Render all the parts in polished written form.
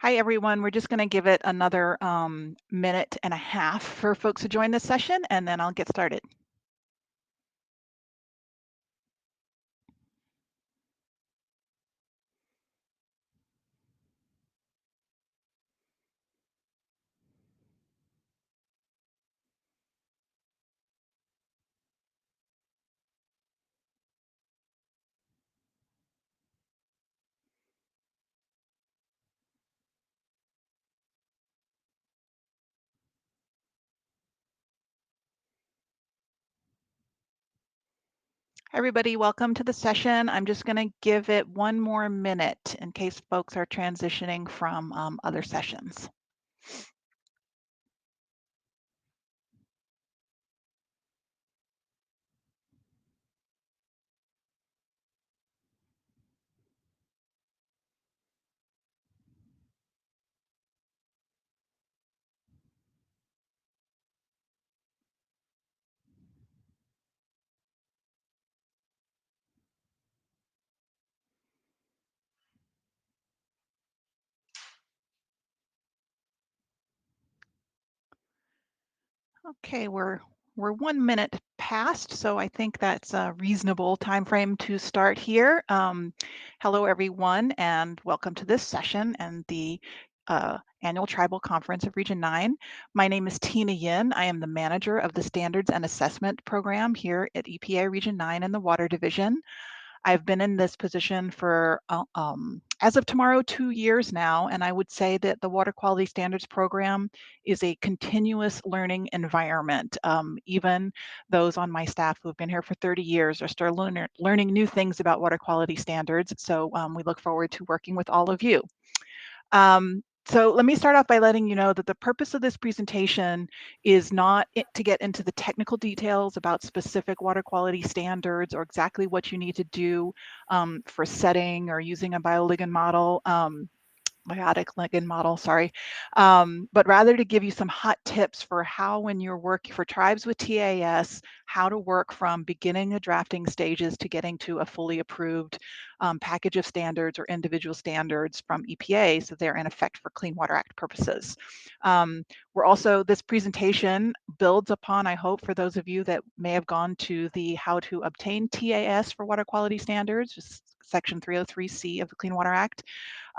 Hi, everyone. We're just going to give it another minute and a half for folks to join this session, and then I'll get started. Everybody, welcome to the session. I'm just going to give it one more minute in case folks are transitioning from other sessions. Okay, we're 1 minute past, so I think that's a reasonable time frame to start here. Hello, everyone, and welcome to this session and the annual Tribal Conference of Region 9. My name is Tina Yin. I am the manager of the Standards and Assessment Program here at EPA Region 9 in the Water Division. I've been in this position for, as of tomorrow, 2 years now, and I would say that the Water Quality Standards Program is a continuous learning environment. Even those on my staff who have been here for 30 years are still learning new things about water quality standards, so we look forward to working with all of you. So let me start off by letting you know that the purpose of this presentation is not to get into the technical details about specific water quality standards or exactly what you need to do for setting or using a bioligand model. Biotic ligand model, sorry, but rather to give you some hot tips for how, when you're working for tribes with TAS, how to work from beginning the drafting stages to getting to a fully approved package of standards or individual standards from EPA, so they're in effect for Clean Water Act purposes. We're also, this presentation builds upon, I hope, for those of you that may have gone to the How to Obtain TAS for Water Quality Standards, just Section 303C of the Clean Water Act,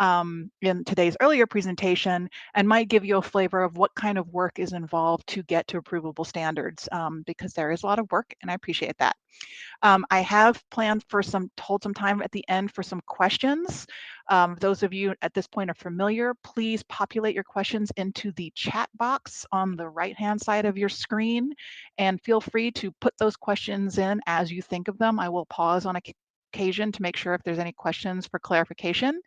in today's earlier presentation, and might give you a flavor of what kind of work is involved to get to approvable standards, because there is a lot of work, and I appreciate that. I have planned for hold some time at the end for some questions. Those of you at this point are familiar, please populate your questions into the chat box on the right-hand side of your screen, and feel free to put those questions in as you think of them. I will pause on occasion to make sure if there's any questions for clarification.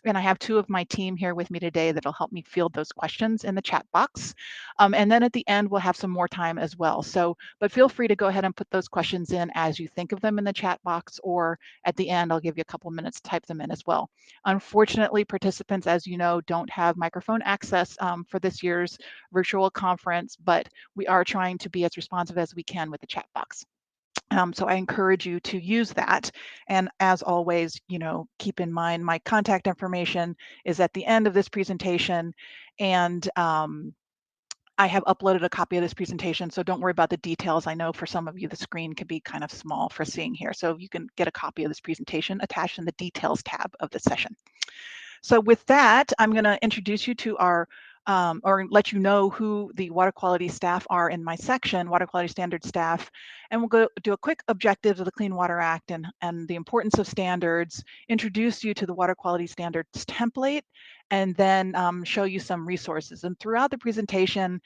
And I have two of my team here with me today that'll help me field those questions in the chat box. And then at the end, we'll have some more time as well. So, but feel free to go ahead and put those questions in as you think of them in the chat box, or at the end, I'll give you a couple minutes to type them in as well. Unfortunately, participants, as you know, don't have microphone access for this year's virtual conference, but we are trying to be as responsive as we can with the chat box. So I encourage you to use that. And as always, keep in mind my contact information is at the end of this presentation. And I have uploaded a copy of this presentation, so don't worry about the details. I know for some of you, the screen can be kind of small for seeing here. So you can get a copy of this presentation attached in the details tab of the session. So with that, I'm going to introduce you to our, or let you know who the water quality staff are in my section, water quality standard staff, and we'll go do a quick objectives of the Clean Water Act and the importance of standards, introduce you to the water quality standards template, and then show you some resources. And throughout the presentation,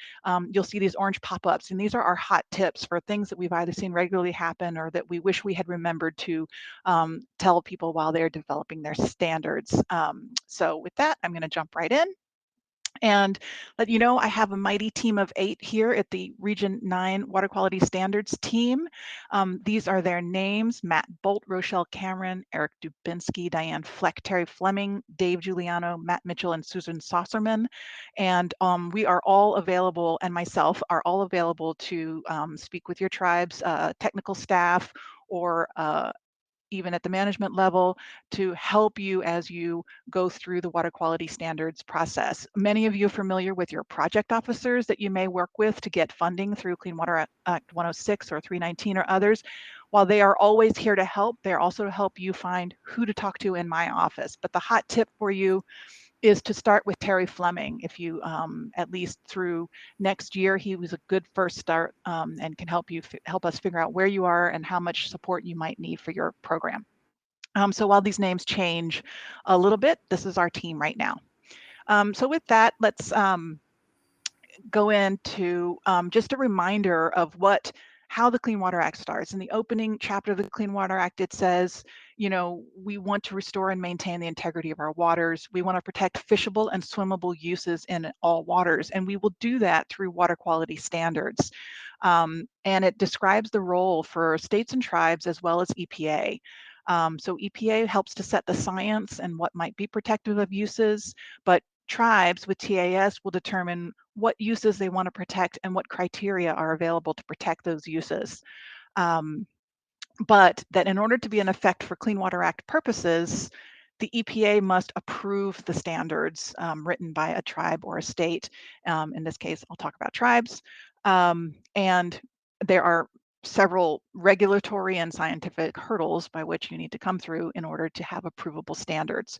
you'll see these orange pop-ups, and these are our hot tips for things that we've either seen regularly happen or that we wish we had remembered to tell people while they're developing their standards. So with that, I'm going to jump right in and let you know I have a mighty team of 8 here at the Region 9 Water Quality Standards team. These are their names: Matt Bolt, Rochelle Cameron, Eric Dubinsky, Diane Fleck, Terry Fleming, Dave Giuliano, Matt Mitchell, and Susan Saucerman. And we are all available, and myself are all available to speak with your tribe's technical staff or even at the management level, to help you as you go through the water quality standards process. Many of you are familiar with your project officers that you may work with to get funding through Clean Water Act 106 or 319 or others. While they are always here to help, they're also to help you find who to talk to in my office. But the hot tip for you is to start with Terry Fleming. If you, at least through next year, he was a good first start and can help us figure out where you are and how much support you might need for your program. So while these names change a little bit, this is our team right now. So with that, let's go into just a reminder of how the Clean Water Act starts. In the opening chapter of the Clean Water Act, it says, we want to restore and maintain the integrity of our waters. We want to protect fishable and swimmable uses in all waters, and we will do that through water quality standards. And it describes the role for states and tribes as well as EPA. So EPA helps to set the science and what might be protective of uses, but tribes with TAS will determine what uses they want to protect and what criteria are available to protect those uses. But that in order to be in effect for Clean Water Act purposes, the EPA must approve the standards written by a tribe or a state. In this case, I'll talk about tribes. And there are several regulatory and scientific hurdles by which you need to come through in order to have approvable standards.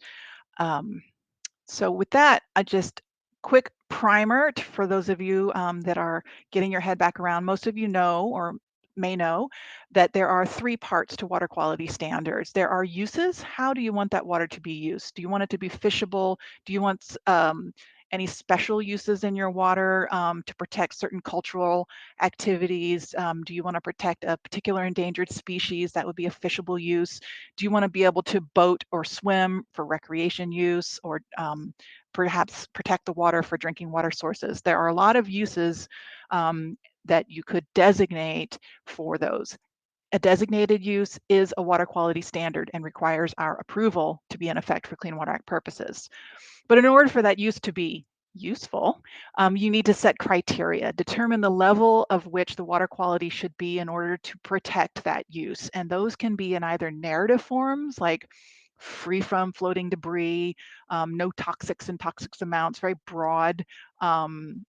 So with that, I just quick primer for those of you that are getting your head back around. Most of you know or may know that there are 3 parts to water quality standards. There are uses. How do you want that water to be used? Do you want it to be fishable? Do you want any special uses in your water to protect certain cultural activities? Do you want to protect a particular endangered species? That would be a fishable use. Do you want to be able to boat or swim for recreation use, or perhaps protect the water for drinking water sources? There are a lot of uses that you could designate for those. A designated use is a water quality standard and requires our approval to be in effect for Clean Water Act purposes. But in order for that use to be useful, you need to set criteria, determine the level of which the water quality should be in order to protect that use. And those can be in either narrative forms, like free from floating debris, no toxics and toxics amounts, very broad,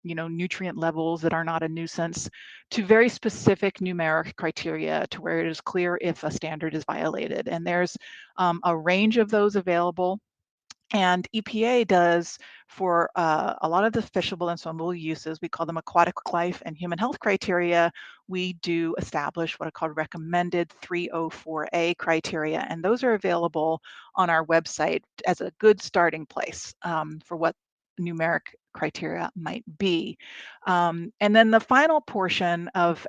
nutrient levels that are not a nuisance, to very specific numeric criteria to where it is clear if a standard is violated. And there's a range of those available. And EPA does for a lot of the fishable and swimmable uses, we call them aquatic life and human health criteria. We do establish what are called recommended 304A criteria, and those are available on our website as a good starting place for what numeric criteria might be. And then the final portion of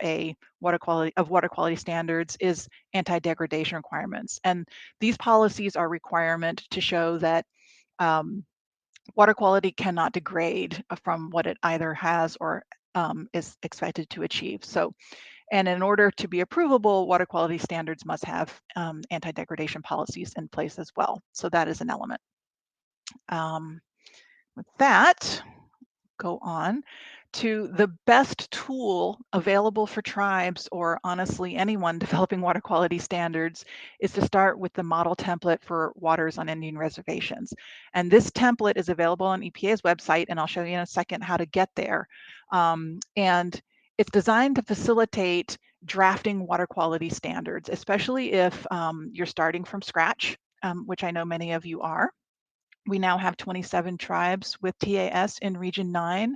water quality standards is anti-degradation requirements. And these policies are requirement to show that water quality cannot degrade from what it either has or is expected to achieve. So, and in order to be approvable, water quality standards must have anti-degradation policies in place as well. So that is an element. With that, go on to the best tool available for tribes, or honestly anyone developing water quality standards, is to start with the model template for waters on Indian reservations. And this template is available on EPA's website, and I'll show you in a second how to get there. And it's designed to facilitate drafting water quality standards, especially if you're starting from scratch, which I know many of you are. We now have 27 tribes with TAS in Region 9,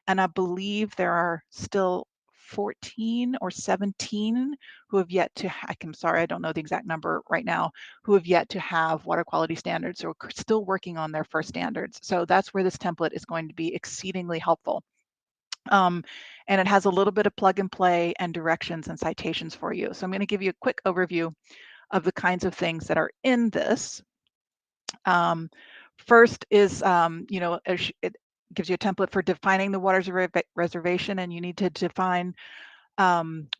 and I believe there are still 14 or 17 who have yet to, I'm sorry, I don't know the exact number right now, who have yet to have water quality standards or still working on their first standards. So that's where this template is going to be exceedingly helpful. And it has a little bit of plug and play and directions and citations for you. So I'm going to give you a quick overview of the kinds of things that are in this. First is, it gives you a template for defining the waters reservation, and you need to define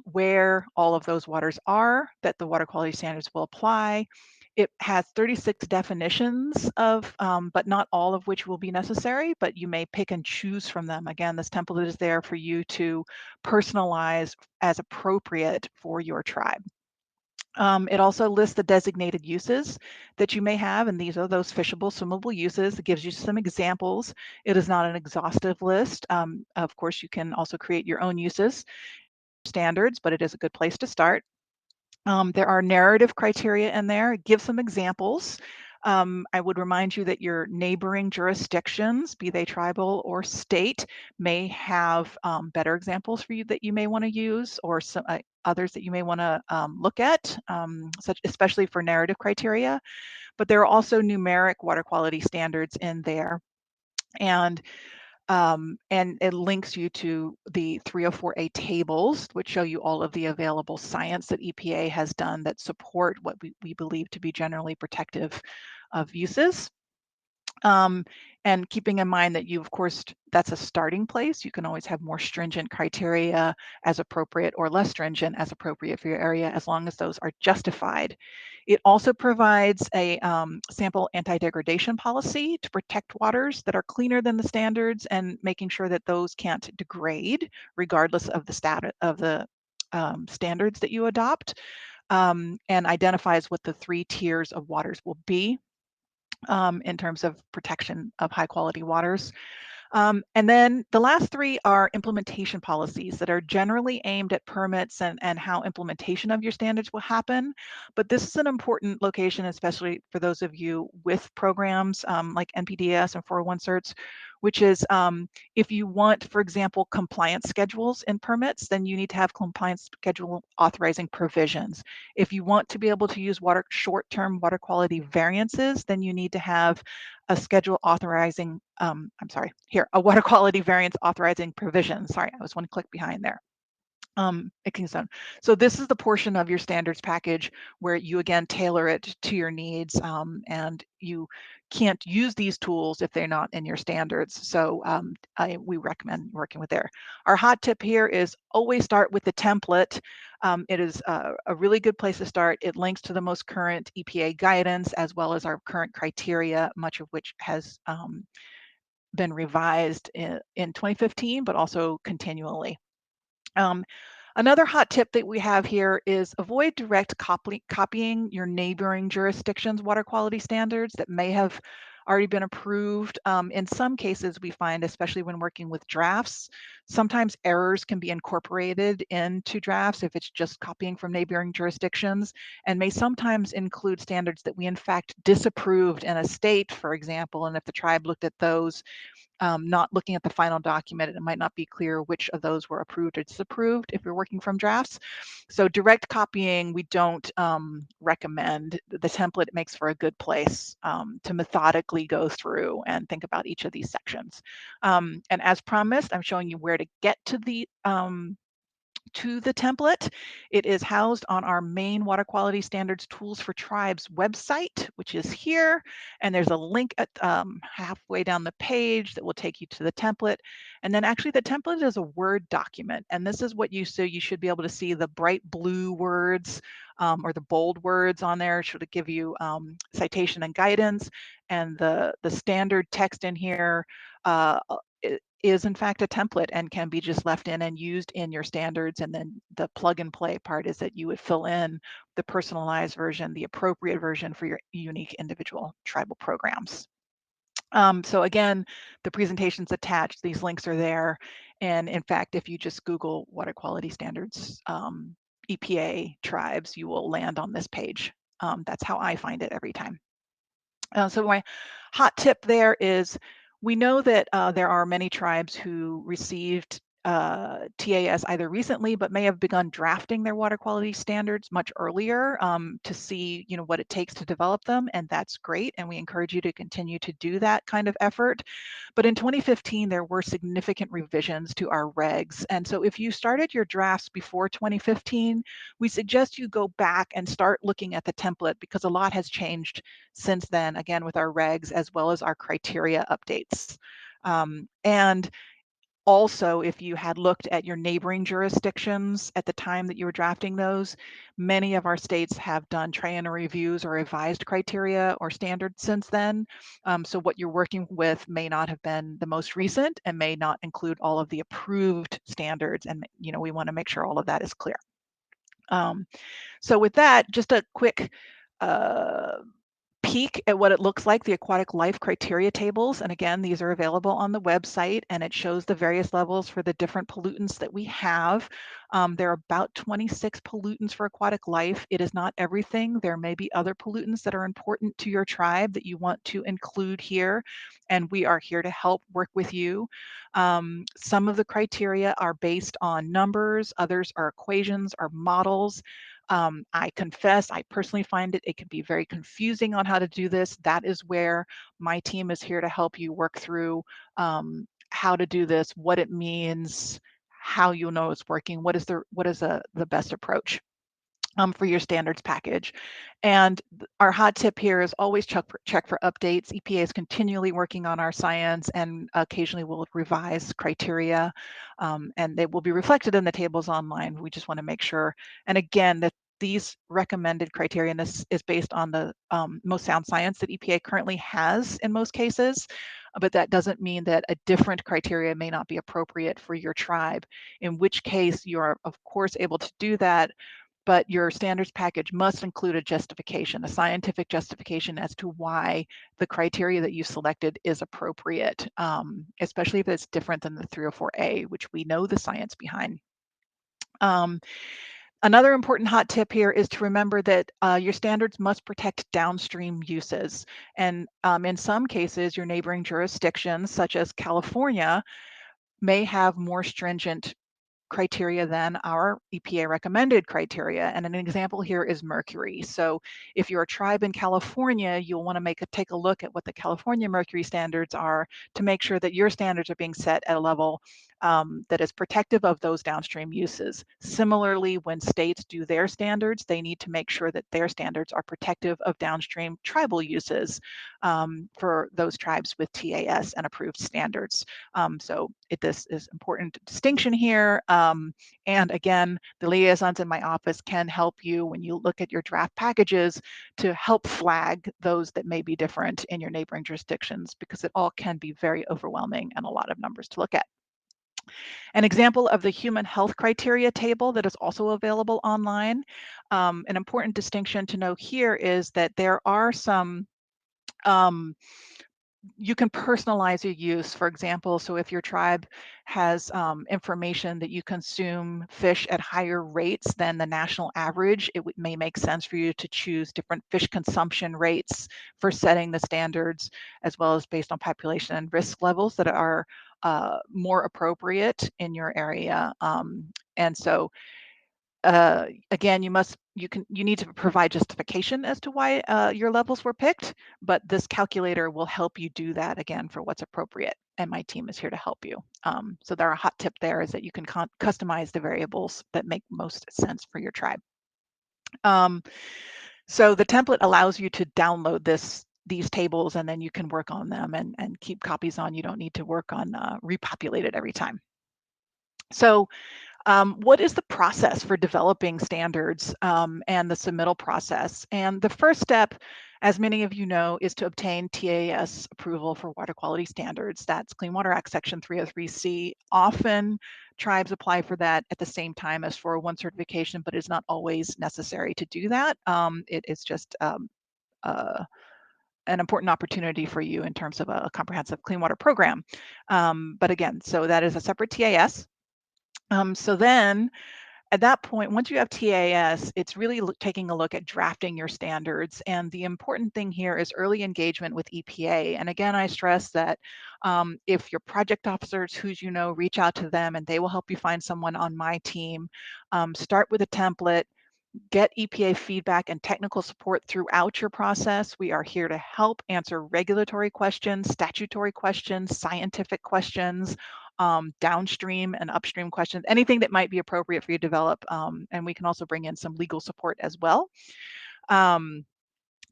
where all of those waters are that the water quality standards will apply. It has 36 definitions of, but not all of which will be necessary, but you may pick and choose from them. Again, this template is there for you to personalize as appropriate for your tribe. It also lists the designated uses that you may have, and these are those fishable, swimmable uses. It gives you some examples. It is not an exhaustive list. Of course, you can also create your own uses, standards, but it is a good place to start. There are narrative criteria in there. Give some examples. I would remind you that your neighboring jurisdictions, be they tribal or state, may have better examples for you that you may want to use, or some others that you may want to look at, such especially for narrative criteria. But there are also numeric water quality standards in there. And it links you to the 304A tables, which show you all of the available science that EPA has done that support what we believe to be generally protective of uses. And keeping in mind that you, of course, that's a starting place. You can always have more stringent criteria as appropriate or less stringent as appropriate for your area, as long as those are justified. It also provides a sample anti-degradation policy to protect waters that are cleaner than the standards and making sure that those can't degrade regardless of the status of the standards that you adopt, and identifies what the 3 tiers of waters will be in terms of protection of high quality waters. And then the last 3 are implementation policies that are generally aimed at permits and how implementation of your standards will happen. But this is an important location, especially for those of you with programs like NPDES and 401 certs, which is if you want, for example, compliance schedules in permits, then you need to have compliance schedule authorizing provisions. If you want to be able to use short-term water quality variances, then you need to have a schedule authorizing, a water quality variance authorizing provision. Sorry, I was 1 click behind there. So this is the portion of your standards package where you again tailor it to your needs, and you can't use these tools if they're not in your standards. So we recommend working with there. Our hot tip here is always start with the template. It is a really good place to start. It links to the most current EPA guidance as well as our current criteria, much of which has been revised in 2015, but also continually. Another hot tip that we have here is avoid direct copying your neighboring jurisdictions' water quality standards that may have already been approved. In some cases, we find, especially when working with drafts, sometimes errors can be incorporated into drafts if it's just copying from neighboring jurisdictions, and may sometimes include standards that we in fact disapproved in a state, for example, and if the tribe looked at those, not looking at the final document, it might not be clear which of those were approved or disapproved if you're working from drafts. So direct copying, we don't recommend. The template makes for a good place to methodically go through and think about each of these sections. And as promised, I'm showing you where to get to the template. It is housed on our main water quality standards tools for tribes website, which is here. And there's a link at halfway down the page that will take you to the template. And then actually the template is a Word document. And this is what you should be able to see the bright blue words or the bold words on there. Should it give you citation and guidance, and the standard text in here is in fact a template and can be just left in and used in your standards. And then the plug and play part is that you would fill in the personalized version, the appropriate version for your unique individual tribal programs. So again, the presentation's attached, these links are there. And in fact, if you just Google water quality standards, EPA tribes, you will land on this page. That's how I find it every time. So my hot tip there is, we know that there are many tribes who received TAS either recently, but may have begun drafting their water quality standards much earlier to see, what it takes to develop them, and that's great. And we encourage you to continue to do that kind of effort. But in 2015, there were significant revisions to our regs. And so if you started your drafts before 2015, we suggest you go back and start looking at the template, because a lot has changed since then, again, with our regs as well as our criteria updates. And also, if you had looked at your neighboring jurisdictions at the time that you were drafting those, many of our states have done triennial reviews or revised criteria or standards since then. So what you're working with may not have been the most recent and may not include all of the approved standards. And we want to make sure all of that is clear. So with that, just a quick peek at what it looks like, the aquatic life criteria tables. And again, these are available on the website, and it shows the various levels for the different pollutants that we have. There are about 26 pollutants for aquatic life. It is not everything. There may be other pollutants that are important to your tribe that you want to include here, and we are here to help work with you. Some of the criteria are based on numbers, others are equations or models. I confess, I personally find it can be very confusing on how to do this. That is where my team is here to help you work through how to do this, what it means, how you'll know it's working, what is the best approach for your standards package. And our hot tip here is always check for updates. EPA is continually working on our science, and occasionally we'll revise criteria, and they will be reflected in the tables online. We just want to make sure, and again, that these recommended criteria, and this is based on the most sound science that EPA currently has in most cases, but that doesn't mean that a different criteria may not be appropriate for your tribe, in which case you are, of course, able to do that, but your standards package must include a justification, a scientific justification as to why the criteria that you selected is appropriate, especially if it's different than the 304A, which we know the science behind. Another important hot tip here is to remember that your standards must protect downstream uses. And in some cases, your neighboring jurisdictions, such as California, may have more stringent criteria than our EPA recommended criteria. And an example here is mercury. So if you're a tribe in California, you'll want to take a look at what the California mercury standards are to make sure that your standards are being set at a level that is protective of those downstream uses. Similarly, when states do their standards, they need to make sure that their standards are protective of downstream tribal uses for those tribes with TAS and approved standards. So this is important distinction here. And again, the liaisons in my office can help you when you look at your draft packages to help flag those that may be different in your neighboring jurisdictions, because it all can be very overwhelming and a lot of numbers to look at. An example of the human health criteria table that is also available online. An important distinction to know here is that there are some you can personalize your use. For example, so if your tribe has information that you consume fish at higher rates than the national average, it may make sense for you to choose different fish consumption rates for setting the standards, as well as based on population and risk levels that are more appropriate in your area. And so again, you need to provide justification as to why your levels were picked, but this calculator will help you do that again for what's appropriate, and my team is here to help you. So our hot tip there is that you can customize the variables that make most sense for your tribe. So the template allows you to download these tables, and then you can work on them and keep copies on. You don't need to work on repopulate it every time. So what is the process for developing standards and the submittal process? And the first step, as many of you know, is to obtain TAS approval for water quality standards. That's Clean Water Act Section 303C. Often tribes apply for that at the same time as 401 certification, but it's not always necessary to do that. It is just an important opportunity for you in terms of a comprehensive clean water program. But again, so that is a separate TAS. So then at that point, once you have TAS, it's really taking a look at drafting your standards. And the important thing here is early engagement with EPA. And again, I stress that if your project officers, who's you know, reach out to them and they will help you find someone on my team. Start with a template. Get EPA feedback and technical support throughout your process. We are here to help answer regulatory questions, statutory questions, scientific questions, downstream and upstream questions, anything that might be appropriate for you to develop. And we can also bring in some legal support as well.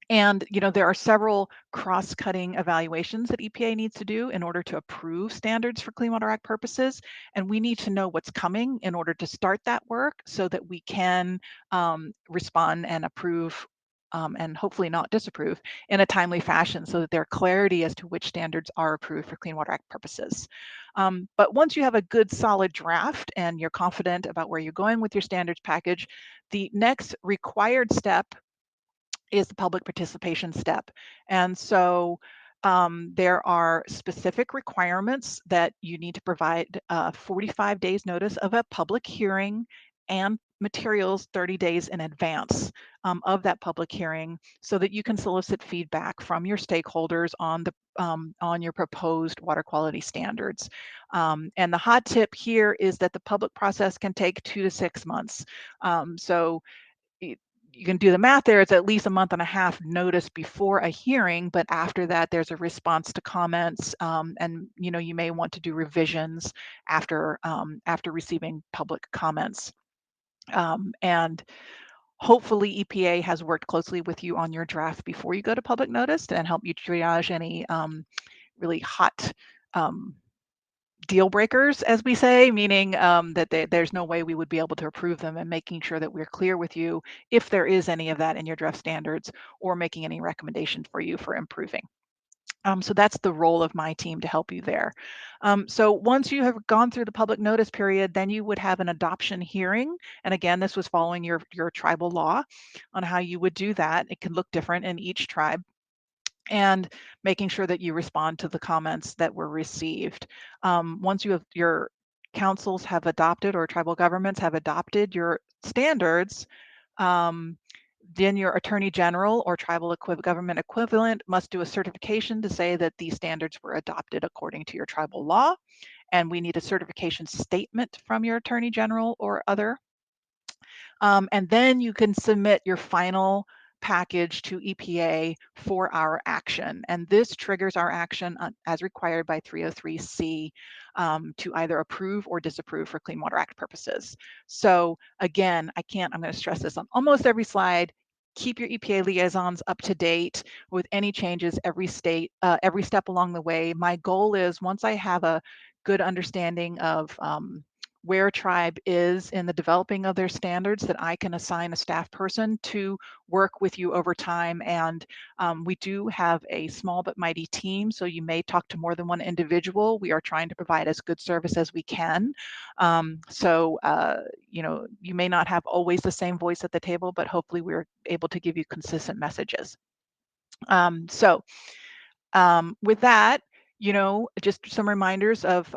And you know, there are several cross-cutting evaluations that EPA needs to do in order to approve standards for Clean Water Act purposes. And we need to know what's coming in order to start that work so that we can respond and approve and hopefully not disapprove in a timely fashion so that there's clarity as to which standards are approved for Clean Water Act purposes. But once you have a good solid draft and you're confident about where you're going with your standards package, the next required step is the public participation step. And so there are specific requirements that you need to provide 45 days notice of a public hearing and materials 30 days in advance of that public hearing so that you can solicit feedback from your stakeholders on your proposed water quality standards. And the hot tip here is that the public process can take 2 to 6 months. So you can do the math there. It's at least a month and a half notice before a hearing, but after that, there's a response to comments, and you may want to do revisions after receiving public comments. And hopefully EPA has worked closely with you on your draft before you go to public notice and help you triage any really hot deal breakers, as we say, meaning that there's no way we would be able to approve them, and making sure that we're clear with you if there is any of that in your draft standards or making any recommendations for you for improving. So that's the role of my team to help you there. So once you have gone through the public notice period, then you would have an adoption hearing. And again, this was following your tribal law on how you would do that. It can look different in each tribe, and making sure that you respond to the comments that were received. Once your councils have adopted, or tribal governments have adopted your standards, then your attorney general or tribal government equivalent must do a certification to say that these standards were adopted according to your tribal law. And we need a certification statement from your attorney general or other. And then you can submit your final package to EPA for our action. And this triggers our action as required by 303C to either approve or disapprove for Clean Water Act purposes. So again, I'm going to stress this on almost every slide. Keep your EPA liaisons up to date with any changes every step along the way. My goal is, once I have a good understanding of where tribe is in the developing of their standards, that I can assign a staff person to work with you over time. And we do have a small but mighty team, so you may talk to more than one individual. We are trying to provide as good service as we can. You may not have always the same voice at the table, but hopefully we're able to give you consistent messages. With that, just some reminders of,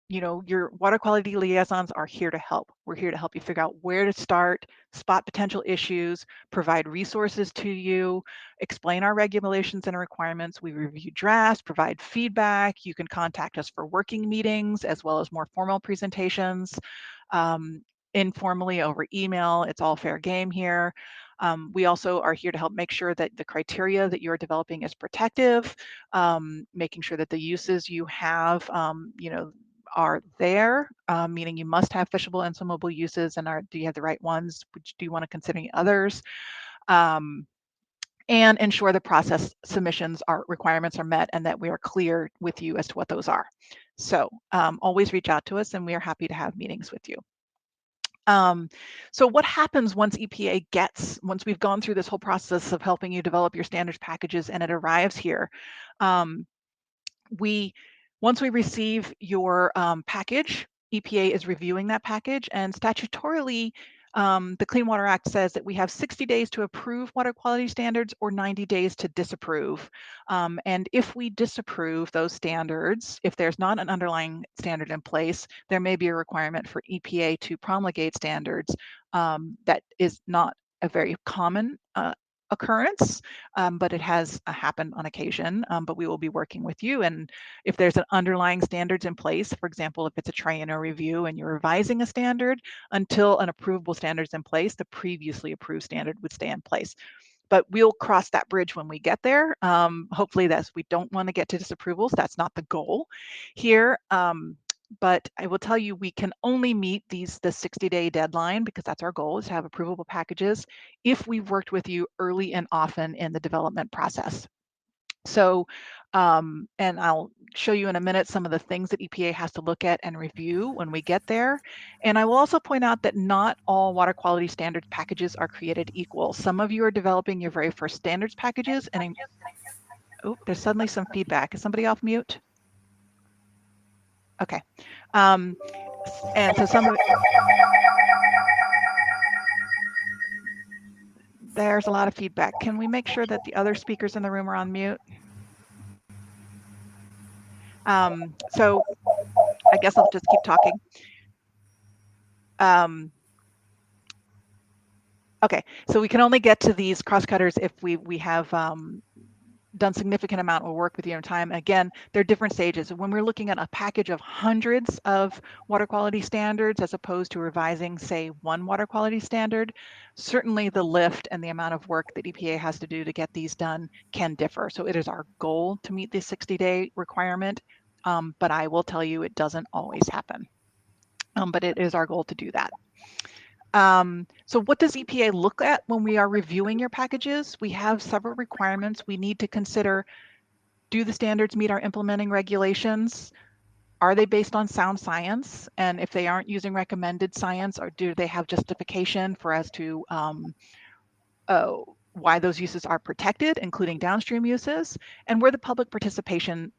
your water quality liaisons are here to help. We're here to help you figure out where to start, spot potential issues, provide resources to you, explain our regulations and requirements. We review drafts, provide feedback. You can contact us for working meetings as well as more formal presentations. Informally over email, it's all fair game here. We also are here to help make sure that the criteria that you're developing is protective, making sure that the uses you have, are there, meaning you must have fishable and swimmable uses, and do you have the right ones? Do you want to consider any others? And ensure the process submissions requirements are met, and that we are clear with you as to what those are. So always reach out to us, and we are happy to have meetings with you. So what happens once we've gone through this whole process of helping you develop your standards packages and it arrives here? Once we receive your package, EPA is reviewing that package, and statutorily, the Clean Water Act says that we have 60 days to approve water quality standards or 90 days to disapprove. And if we disapprove those standards, if there's not an underlying standard in place, there may be a requirement for EPA to promulgate standards. That is not a very common occurrence, but it has happened on occasion. But we will be working with you, and if there's an underlying standards in place, for example, if it's a triennial review and you're revising a standard, until an approvable standard is in place, the previously approved standard would stay in place. But we'll cross that bridge when we get there. Hopefully we don't want to get to disapprovals. That's not the goal here. But I will tell you, we can only meet the 60-day deadline, because that's our goal, is to have approvable packages, if we've worked with you early and often in the development process. So And I'll show you in a minute some of the things that EPA has to look at and review when we get there. And I will also point out that not all water quality standards packages are created equal. Some of you are developing your very first standards packages, and oh, there's suddenly some feedback. Is somebody off mute? Okay. And so some of it, there's a lot of feedback. Can we make sure that the other speakers in the room are on mute? So I guess I'll just keep talking. Okay, so we can only get to these crosscutters if we have done significant amount of work with you in time. Again, there are different stages. When we're looking at a package of hundreds of water quality standards as opposed to revising, say, one water quality standard, certainly the lift and the amount of work that EPA has to do to get these done can differ. So it is our goal to meet the 60-day requirement, but I will tell you it doesn't always happen. But it is our goal to do that. So what does EPA look at when we are reviewing your packages? We have several requirements. We need to consider, do the standards meet our implementing regulations? Are they based on sound science? And if they aren't using recommended science, or do they have justification for us to why those uses are protected, including downstream uses? And were the public participation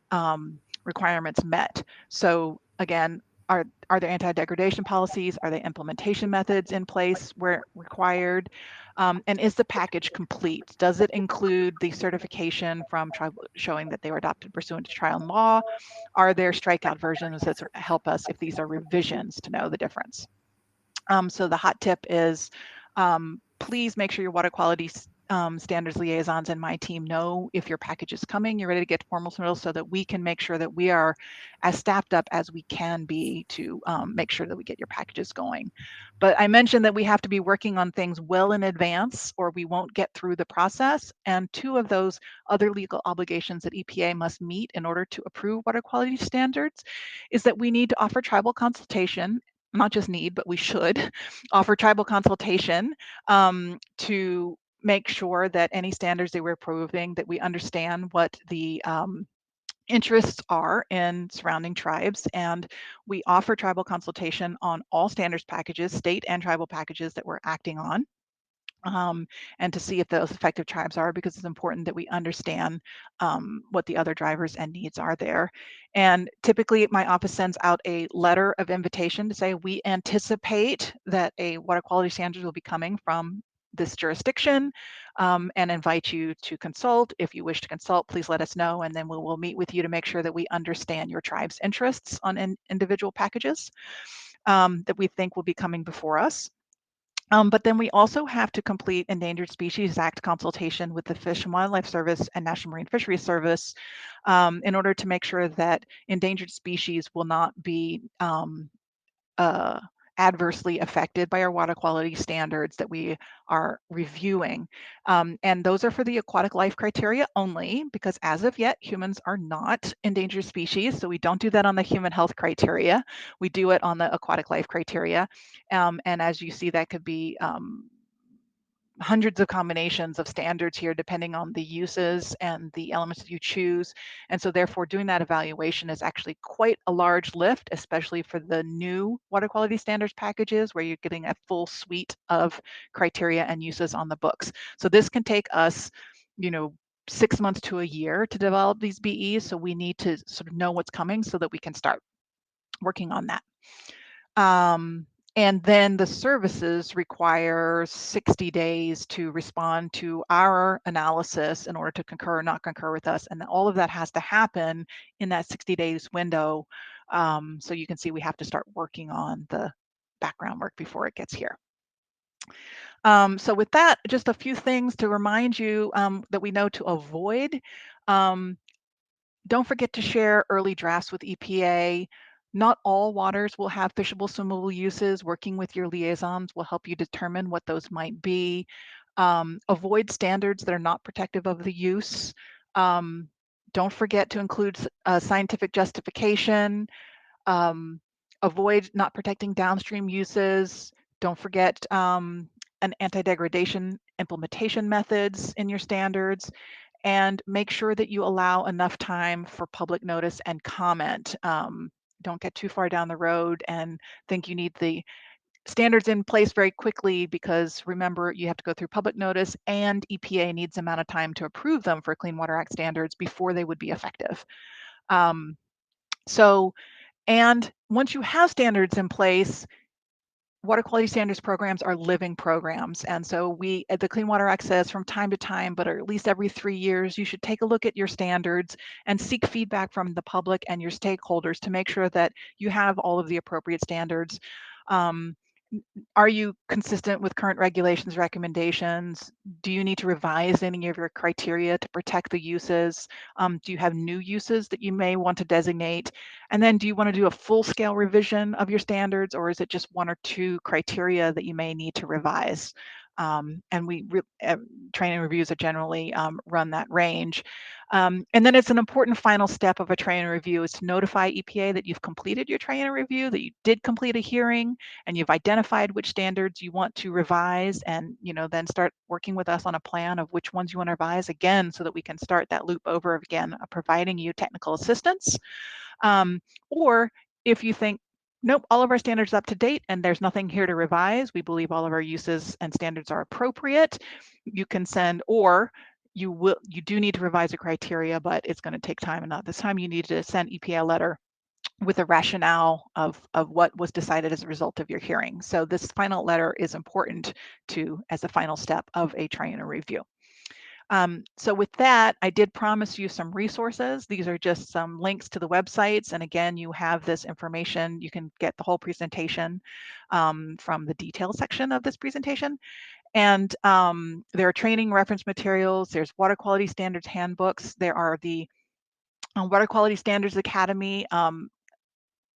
requirements met? So again, are there anti-degradation policies? Are there implementation methods in place where required? And is the package complete? Does it include the certification from Tribal showing that they were adopted pursuant to trial and law? Are there strikeout versions that help us if these are revisions to know the difference? So the hot tip is, please make sure your water quality standards liaisons and my team know if your package is coming, you're ready to get formal submittals, so that we can make sure that we are as staffed up as we can be to make sure that we get your packages going. But I mentioned that we have to be working on things well in advance or we won't get through the process. And two of those other legal obligations that EPA must meet in order to approve water quality standards is that we need to offer tribal consultation, not just need, but we should offer tribal consultation to make sure that any standards that we're approving, that we understand what the interests are in surrounding tribes. And we offer tribal consultation on all standards packages, state and tribal packages that we're acting on. And to see if those effective tribes are, because it's important that we understand what the other drivers and needs are there. And typically my office sends out a letter of invitation to say, we anticipate that a water quality standards will be coming from this jurisdiction, and invite you to consult. If you wish to consult, please let us know, and then we will meet with you to make sure that we understand your tribe's interests on individual packages that we think will be coming before us. But then we also have to complete Endangered Species Act consultation with the Fish and Wildlife Service and National Marine Fisheries Service in order to make sure that endangered species will not be adversely affected by our water quality standards that we are reviewing. And those are for the aquatic life criteria only, because as of yet, humans are not endangered species. So we don't do that on the human health criteria. We do it on the aquatic life criteria. And as you see, that could be hundreds of combinations of standards here, depending on the uses and the elements that you choose. And so therefore doing that evaluation is actually quite a large lift, especially for the new water quality standards packages where you're getting a full suite of criteria and uses on the books. So this can take us, 6 months to a year to develop these BEs. So we need to sort of know what's coming so that we can start working on that. And then the services require 60 days to respond to our analysis in order to concur or not concur with us. And all of that has to happen in that 60 days window. So you can see we have to start working on the background work before it gets here. So with that, just a few things to remind you that we know to avoid. Don't forget to share early drafts with EPA. Not all waters will have fishable, swimmable uses. Working with your liaisons will help you determine what those might be. Avoid standards that are not protective of the use. Don't forget to include scientific justification. Avoid not protecting downstream uses. Don't forget an anti-degradation implementation methods in your standards. and make sure that you allow enough time for public notice and comment. Don't get too far down the road and think you need the standards in place very quickly, because remember, you have to go through public notice and EPA needs amount of time to approve them for Clean Water Act standards before they would be effective. And once you have standards in place, water quality standards programs are living programs. And so we at the Clean Water Act says from time to time, but at least every 3 years, you should take a look at your standards and seek feedback from the public and your stakeholders to make sure that you have all of the appropriate standards. Um, are you consistent with current regulations, recommendations? Do you need to revise any of your criteria to protect the uses? Do you have new uses that you may want to designate? And then do you want to do a full-scale revision of your standards, or is it just 1 or 2 criteria that you may need to revise? And training reviews are generally run that range. And then it's an important final step of a training review is to notify EPA that you've completed your training review, that you did complete a hearing, and you've identified which standards you want to revise, and then start working with us on a plan of which ones you want to revise again, so that we can start that loop over again, providing you technical assistance. Or if you think, nope, all of our standards are up to date and there's nothing here to revise, we believe all of our uses and standards are appropriate, you can send, or you do need to revise the criteria, but it's going to take time, and not this time. You need to send EPA a letter with a rationale of what was decided as a result of your hearing. So this final letter is important as a final step of a training review. So with that, I did promise you some resources. These are just some links to the websites. And again, you have this information. You can get the whole presentation from the details section of this presentation. And there are training reference materials. There's water quality standards handbooks. There are the Water Quality Standards Academy.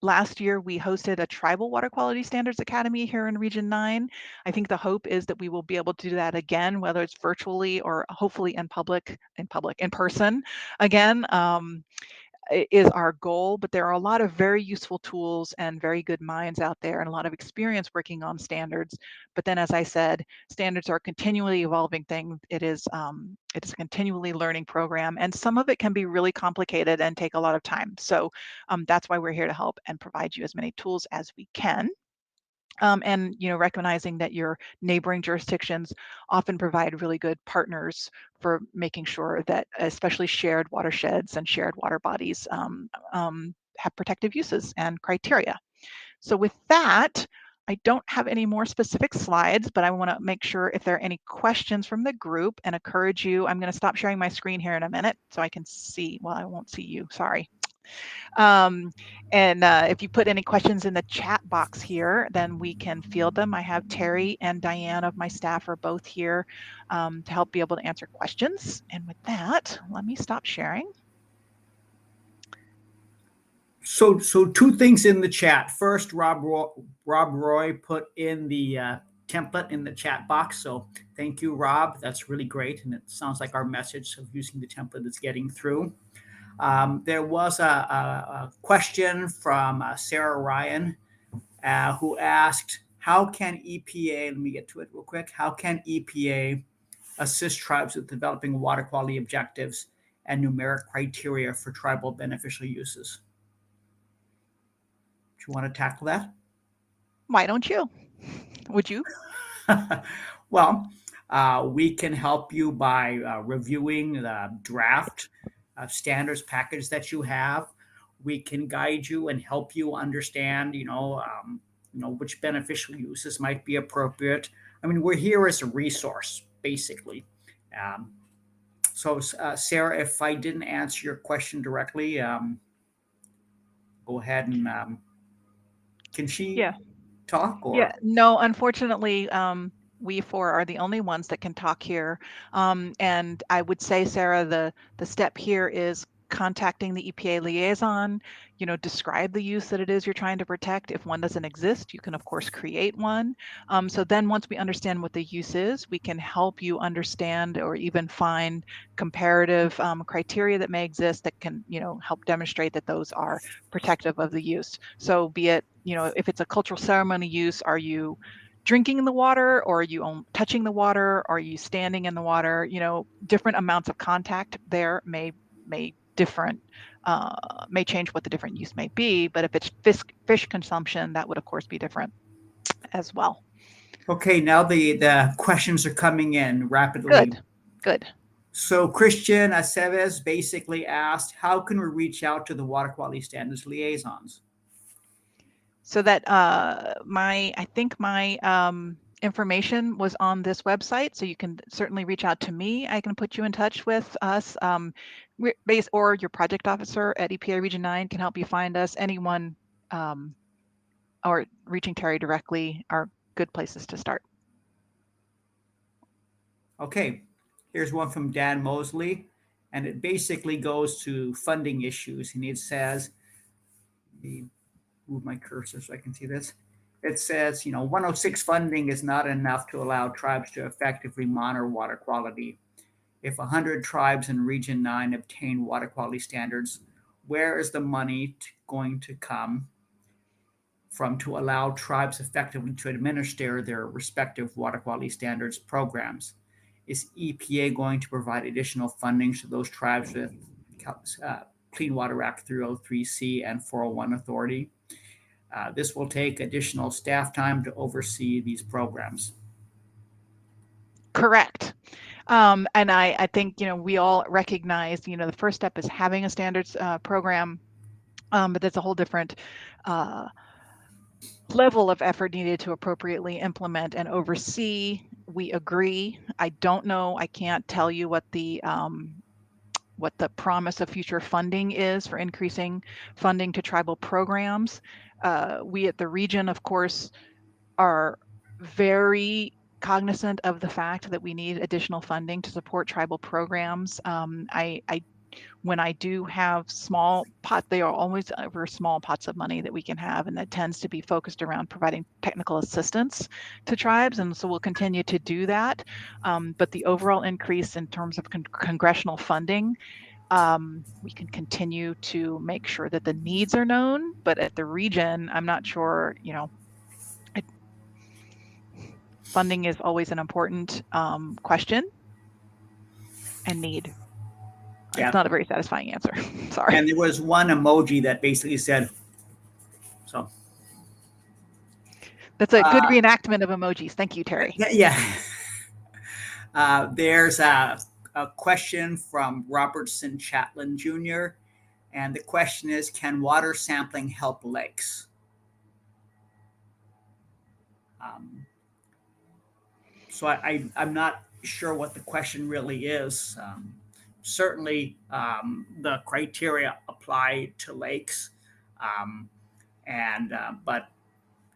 Last year, we hosted a Tribal Water Quality Standards Academy here in Region 9. I think the hope is that we will be able to do that again, whether it's virtually or hopefully in person again. Is our goal, but there are a lot of very useful tools and very good minds out there and a lot of experience working on standards. But then, as I said, standards are a continually evolving thing. It is a continually learning program, and some of it can be really complicated and take a lot of time. So that's why we're here to help and provide you as many tools as we can. And recognizing that your neighboring jurisdictions often provide really good partners for making sure that especially shared watersheds and shared water bodies have protective uses and criteria. So with that, I don't have any more specific slides, but I want to make sure if there are any questions from the group and encourage you. I'm going to stop sharing my screen here in a minute so I can see. Well, I won't see you, sorry. And if you put any questions in the chat box here, then we can field them. I have Terry and Diane of my staff are both here to help be able to answer questions. And with that, let me stop sharing. So 2 things in the chat. First, Rob Roy put in the template in the chat box. So thank you, Rob. That's really great. And it sounds like our message of using the template is getting through. There was a question from Sarah Ryan who asked, how can EPA, let me get to it real quick, how can EPA assist tribes with developing water quality objectives and numeric criteria for tribal beneficial uses? Do you want to tackle that? Why don't you? Would you? Well, we can help you by reviewing the draft standards package that you have. We can guide you and help you understand, which beneficial uses might be appropriate. I mean, we're here as a resource, basically. So, Sarah, if I didn't answer your question directly, go ahead and can she talk? Or? Yeah, no, unfortunately, we 4 are the only ones that can talk here. And I would say, Sarah, the step here is contacting the EPA liaison, describe the use that it is you're trying to protect. If one doesn't exist, you can of course create one. So then once we understand what the use is, we can help you understand or even find comparative criteria that may exist that can, help demonstrate that those are protective of the use. So be it, if it's a cultural ceremony use, are you drinking the water, or are you touching the water? Are you standing in the water? Different amounts of contact there may different may change what the different use may be. But if it's fish consumption, that would of course be different as well. Okay, now the questions are coming in rapidly. Good. So Christian Aceves basically asked, how can we reach out to the water quality standards liaisons? So that I think my information was on this website, so you can certainly reach out to me. I can put you in touch with us, or your project officer at EPA Region 9 can help you find us. Anyone or reaching Terry directly are good places to start. Okay, here's one from Dan Mosley, and it basically goes to funding issues. And it says, let me move my cursor so I can see this. It says, 106 funding is not enough to allow tribes to effectively monitor water quality. If 100 tribes in Region 9 obtain water quality standards, where is the money going to come from to allow tribes effectively to administer their respective water quality standards programs? Is EPA going to provide additional funding to those tribes with Clean Water Act 303C and 401 authority? This will take additional staff time to oversee these programs. Correct. And I think, we all recognize, the first step is having a standards program, but that's a whole different level of effort needed to appropriately implement and oversee. We agree. I don't know. I can't tell you what the promise of future funding is for increasing funding to tribal programs. We at the region, of course, are very cognizant of the fact that we need additional funding to support tribal programs. When I do have small pots, they are always over small pots of money that we can have, and that tends to be focused around providing technical assistance to tribes, and so we'll continue to do that. But the overall increase in terms of congressional funding, we can continue to make sure that the needs are known, but at the region, I'm not sure, funding is always an important question and need. Yeah. It's not a very satisfying answer. Sorry. And there was one emoji that basically said, so. That's a good reenactment of emojis. Thank you, Terry. Yeah. There's a question from Robertson Chatlin Jr. And the question is, can water sampling help lakes? So I'm not sure what the question really is. Certainly, the criteria apply to lakes, but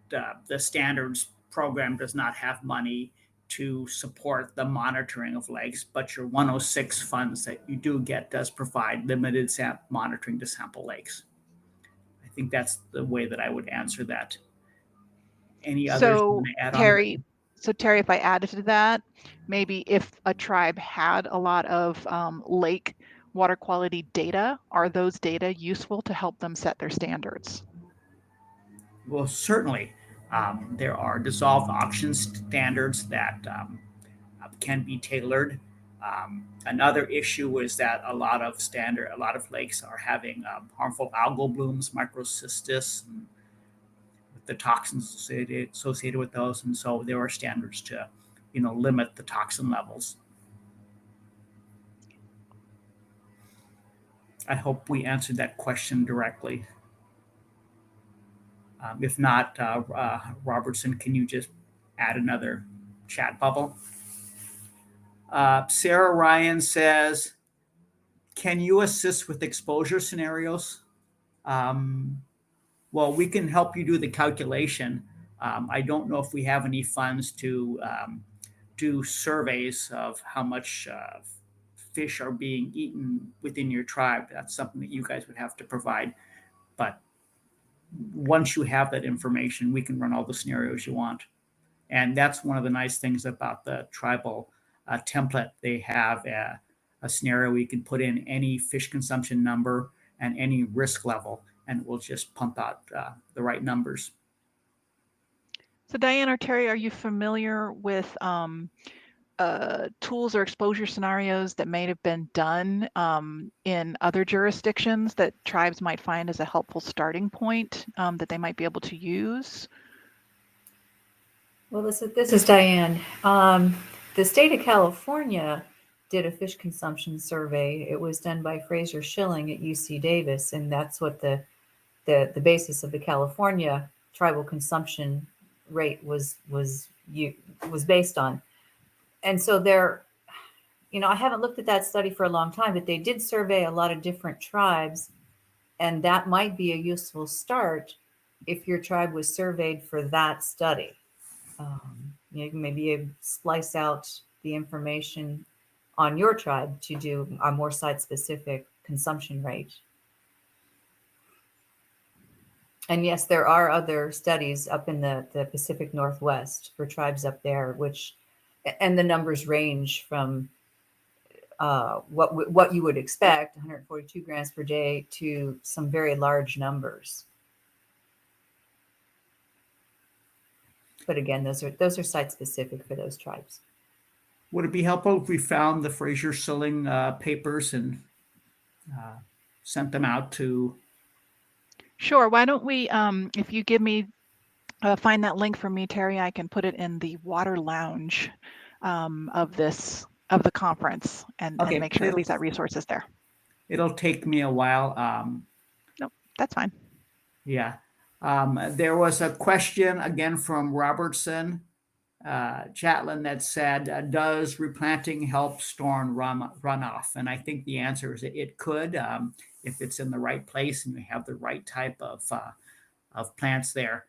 the standards program does not have money to support the monitoring of lakes, but your 106 funds that you do get does provide limited monitoring to sample lakes. I think that's the way that I would answer that. Any others So, add Terry, on? Terry, if I added to that, maybe if a tribe had a lot of lake water quality data, are those data useful to help them set their standards? Well, certainly. There are dissolved oxygen standards that can be tailored. Another issue is that a lot of lakes are having harmful algal blooms, microcystis, and the toxins associated with those, and so there are standards to, limit the toxin levels. I hope we answered that question directly. If not, Robertson, can you just add another chat bubble? Sarah Ryan says, can you assist with exposure scenarios? Well, we can help you do the calculation. I don't know if we have any funds to do surveys of how much fish are being eaten within your tribe. That's something that you guys would have to provide. But once you have that information, we can run all the scenarios you want. And that's one of the nice things about the tribal template. They have a scenario where you can put in any fish consumption number and any risk level, and it will just pump out the right numbers. So Diane or Terry, are you familiar with tools or exposure scenarios that may have been done in other jurisdictions that tribes might find as a helpful starting point that they might be able to use? Well, this is Diane. The state of California did a fish consumption survey. It was done by Fraser Schilling at UC Davis, and that's what the basis of the California tribal consumption rate was based on. And so there, I haven't looked at that study for a long time, but they did survey a lot of different tribes, and that might be a useful start if your tribe was surveyed for that study. You can maybe splice out the information on your tribe to do a more site-specific consumption rate. And yes, there are other studies up in the Pacific Northwest for tribes up there, and the numbers range from what you would expect, 142 grams per day, to some very large numbers. But again, those are site specific for those tribes. Would it be helpful if we found the Fraser Schilling papers and sent them out to? Sure. Why don't we, if you give me, find that link for me, Terry, I can put it in the water lounge of the conference and make sure at least that resource is there. It'll take me a while. Nope, that's fine. Yeah. There was a question again from Robertson Chatlin that said, does replanting help storm runoff? And I think the answer is it could, if it's in the right place and you have the right type of plants there.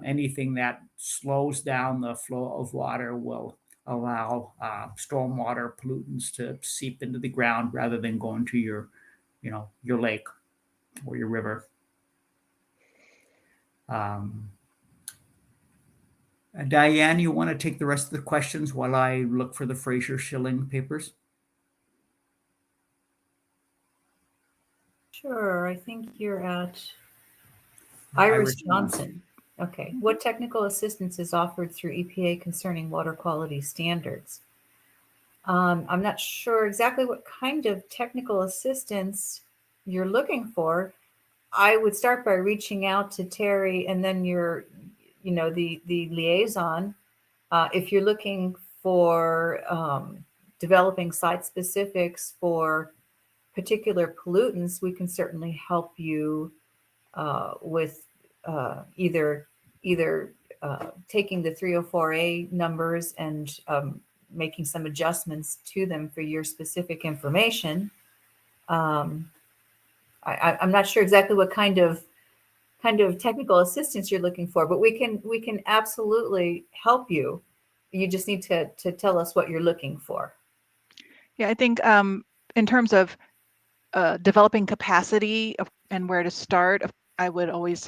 Anything that slows down the flow of water will allow stormwater pollutants to seep into the ground rather than going to your lake or your river. Diane, you want to take the rest of the questions while I look for the Fraser Schilling papers? Sure. I think you're at Iris Johnson. Okay. What technical assistance is offered through EPA concerning water quality standards? I'm not sure exactly what kind of technical assistance you're looking for. I would start by reaching out to Terry and then the liaison. If you're looking for developing site specifics for particular pollutants, we can certainly help you with either taking the 304A numbers and making some adjustments to them for your specific information. I'm not sure exactly what kind of technical assistance you're looking for, but we can absolutely help you. You just need to tell us what you're looking for. Yeah, I think in terms of developing capacity and where to start, I would always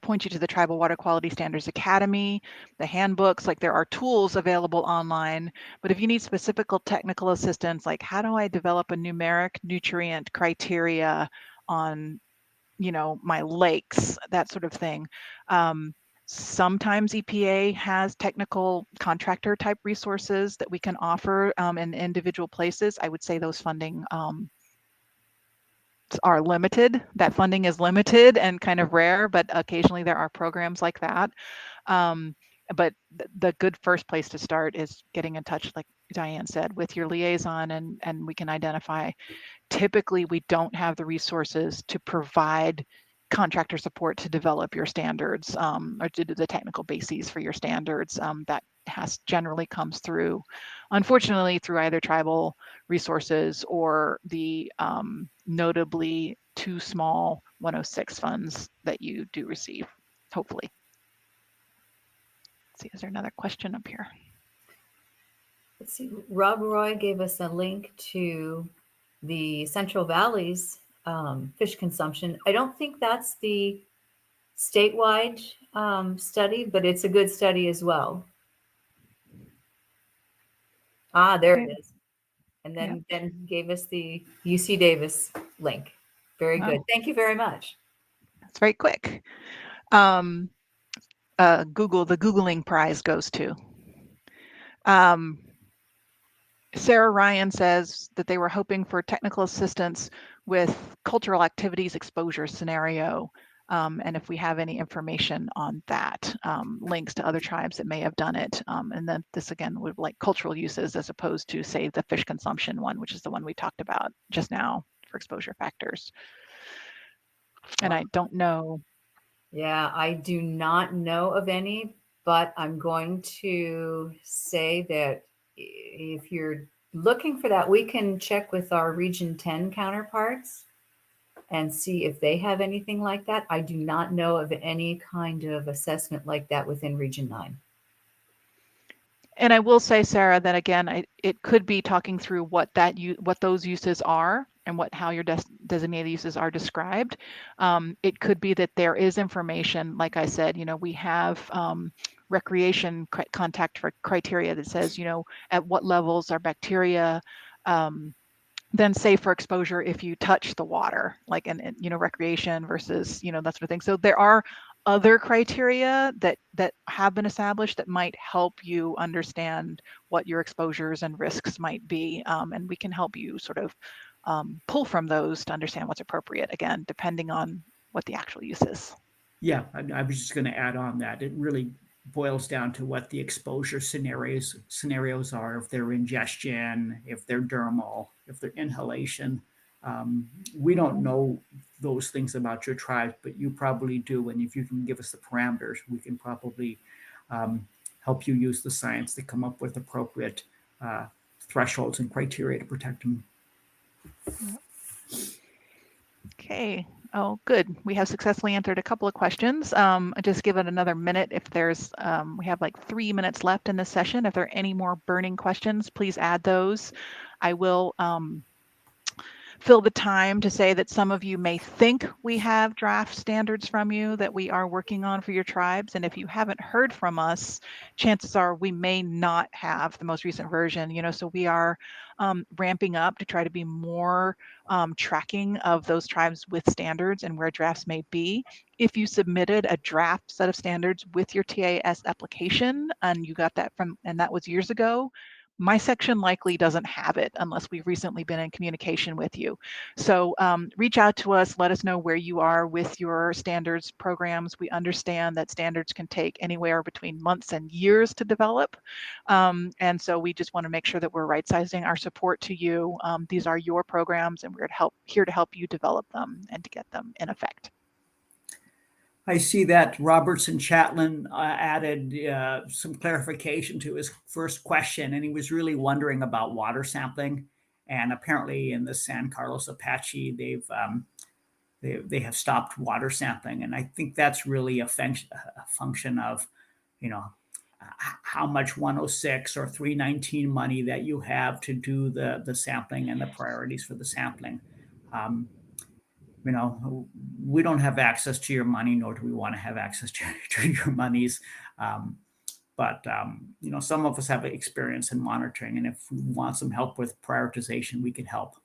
point you to the Tribal Water Quality Standards Academy, the handbooks. Like, there are tools available online, but if you need specific technical assistance, like how do I develop a numeric nutrient criteria on my lakes, that sort of thing. Sometimes EPA has technical contractor type resources that we can offer in individual places. I would say those funding are limited. That funding is limited and kind of rare, but occasionally there are programs like that. But the good first place to start is getting in touch, like Diane said, with your liaison, and we can identify. Typically, we don't have the resources to provide contractor support to develop your standards or to do the technical bases for your standards. That generally comes through, unfortunately, through either tribal resources or the notably too small 106 funds that you do receive, hopefully. Let's see, is there another question up here? Let's see, Rob Roy gave us a link to the Central Valley's fish consumption. I don't think that's the statewide study, but it's a good study as well. There it is. And then gave us the UC Davis link. Very good. Thank you very much. That's very quick. the Googling prize goes to. Sarah Ryan says that they were hoping for technical assistance with cultural activities exposure scenario. And if we have any information on that, links to other tribes that may have done it. And then this again would like cultural uses as opposed to say the fish consumption one, which is the one we talked about just now for exposure factors. And I don't know. Yeah, I do not know of any, but I'm going to say that if you're looking for that, we can check with our Region 10 counterparts and see if they have anything like that. I do not know of any kind of assessment like that within Region 9. And I will say, Sarah, that again, it could be talking through what those uses are and how your designated uses are described. It could be that there is information, like I said, we have recreation contact for criteria that says, at what levels are bacteria then safe for exposure if you touch the water, like in recreation versus that sort of thing. So there are other criteria that have been established that might help you understand what your exposures and risks might be, and we can help you sort of pull from those to understand what's appropriate, again, depending on what the actual use is. Yeah, I was just going to add on that. It really boils down to what the exposure scenarios are, if they're ingestion, if they're dermal, if they're inhalation. We don't know those things about your tribe, but you probably do. And if you can give us the parameters, we can probably help you use the science to come up with appropriate thresholds and criteria to protect them. Okay. Oh, good. We have successfully answered a couple of questions. Just give it another minute. If there's, we have like 3 minutes left in this session. If there are any more burning questions, please add those. I will fill the time to say that some of you may think we have draft standards from you that we are working on for your tribes. And if you haven't heard from us, chances are we may not have the most recent version, so we are ramping up to try to be more tracking of those tribes with standards and where drafts may be. If you submitted a draft set of standards with your TAS application and you got that and that was years ago, my section likely doesn't have it unless we've recently been in communication with you. So reach out to us, let us know where you are with your standards programs. We understand that standards can take anywhere between months and years to develop. And so we just want to make sure that we're right sizing our support to you. These are your programs and we're here to help you develop them and to get them in effect. I see that Robertson Chatlin added some clarification to his first question, and he was really wondering about water sampling. And apparently, in the San Carlos Apache, they have stopped water sampling, and I think that's really a function of, how much 106 or 319 money that you have to do the sampling and the priorities for the sampling. We don't have access to your money, nor do we want to have access to your monies. But some of us have experience in monitoring, and if we want some help with prioritization, we can help.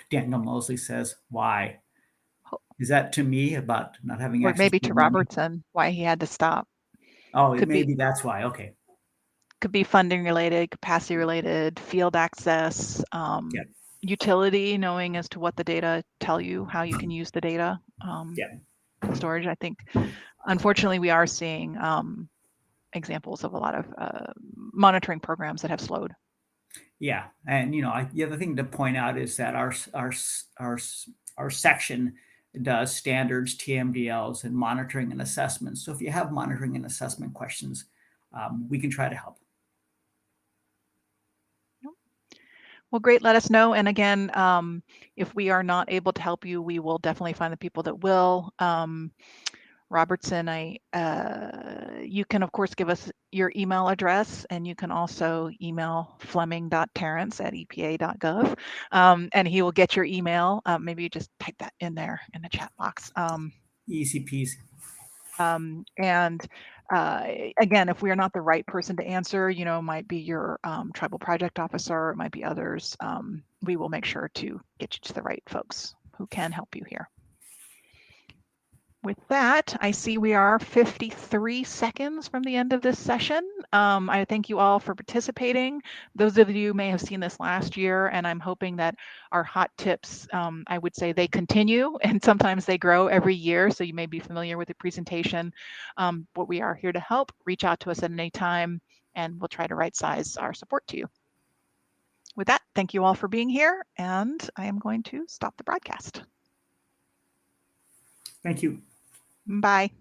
Daniel Mosley says, why? Is that to me about not having access? Or maybe to Robertson, why he had to stop. Oh, maybe that's why. Okay. Could be funding related, capacity related, field access, utility, knowing as to what the data tell you, how you can use the data, storage. I think, unfortunately, we are seeing examples of a lot of monitoring programs that have slowed. Yeah, and the other thing to point out is that our section does standards, TMDLs, and monitoring and assessments. So if you have monitoring and assessment questions, we can try to help. Well, great. Let us know. And again, if we are not able to help you, we will definitely find the people that will. Robertson, you can, of course, give us your email address, and you can also email fleming.terrence@epa.gov, and he will get your email. Maybe you just type that in there in the chat box. Easy peasy. And again, if we are not the right person to answer, might be your tribal project officer, it might be others. We will make sure to get you to the right folks who can help you here. With that, I see we are 53 seconds from the end of this session. I thank you all for participating. Those of you may have seen this last year, and I'm hoping that our hot tips, I would say they continue, and sometimes they grow every year, so you may be familiar with the presentation. But we are here to help. Reach out to us at any time, and we'll try to right size our support to you. With that, thank you all for being here, and I am going to stop the broadcast. Thank you. Bye.